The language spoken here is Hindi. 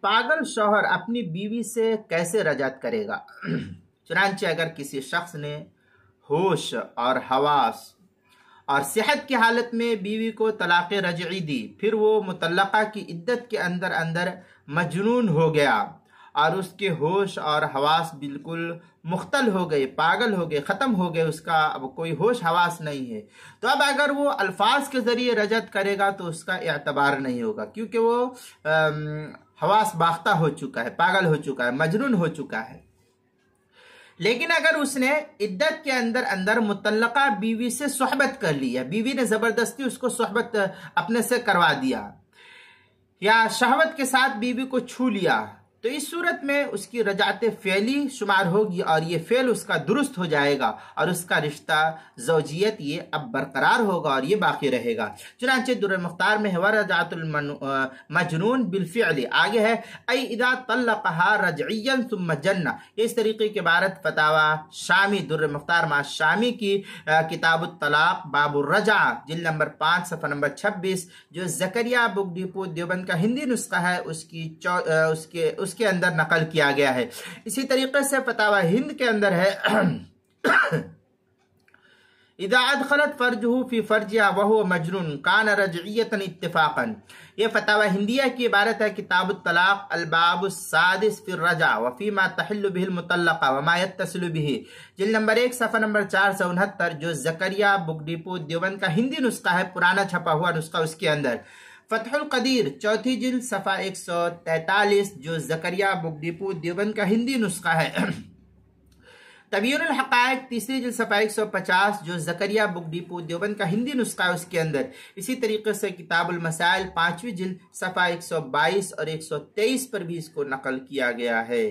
पागल शौहर अपनी बीवी से कैसे रजत करेगा। चुनांचे अगर किसी शख्स ने होश और हवास और सेहत की हालत में बीवी को तलाक़ रजई दी, फिर वो मुतल्लक़ा की इद्दत के अंदर अंदर मजनून हो गया और उसके होश और हवास बिल्कुल मुख्तल हो गए, पागल हो गए, ख़त्म हो गए, उसका अब कोई होश हवास नहीं है, तो अब अगर वो अल्फाज के ज़रिए रजत करेगा तो उसका एतबार नहीं होगा, क्योंकि वो हवास बाख्ता हो चुका है, पागल हो चुका है, मजनून हो चुका है। लेकिन अगर उसने इद्दत के अंदर अंदर मुतल्लका बीवी से सोहबत कर लिया, बीवी ने ज़बरदस्ती उसको सोहबत अपने से करवा दिया या शहवत के साथ बीवी को छू लिया, तो इस सूरत में उसकी रजात फ़ेली शुमार होगी और ये फ़ेल उसका दुरुस्त हो जाएगा और उसका रिश्ता ज़ौजियत ये अब बरकरार होगा और ये बाकी रहेगा। चुनांचे दुर्र मुख्तार में है वरजातुल मजनून बिलफ़िअल, आगे है ऐ इज़ा तल्लक़हा रजइयन सुम्मा जन्ना। इस तरीके की इबारत फतावा शामी दुर्र मुख्तार मा शामी की किताबुत तलाक़ बाबुर रजा जिल्द नंबर 5 सफ़ा नंबर 26 जो ज़करिया बुक डिपो देवबंद का हिंदी नुस्खा है उसके अंदर नकल किया गया है। इसी तरीके से फतावा हिंद के अंदर है इदा अदखलत फर्जहू फी फर्जिहा वहुव मजनून कान रजइयतन इत्तिफाकन। ये फतावा हिंदिया की इबारत है किताबुत तलाक़ अलबाब सादिस फिर रजा व फीमा तहिल्लु बिहिल मुतल्लक़ा व मा यत्तसिलु बिही जिल्द नंबर 1 सफ़ा नंबर 469 जो ज़करिया बुक डिपो देवबंद का हिंदी नुस्खा है, पुराना छपा हुआ नुस्खा, उसके अंदर फ़तहुल क़दीर चौथी जिल्द सफ़ा 143 जो ज़करिया बुक डिपो देवबंद का हिंदी नुस्खा है, तबयीनुल हक़ाइक़ तीसरी जिल्द सफ़ा 150 जो ज़करिया बुक डिपो देवबंद का हिंदी नुस्खा है, उसके अंदर इसी तरीके से किताबुल मसाइल 5वीं जिल्द सफ़ा 122 और 123 पर भी इसको नकल किया गया है।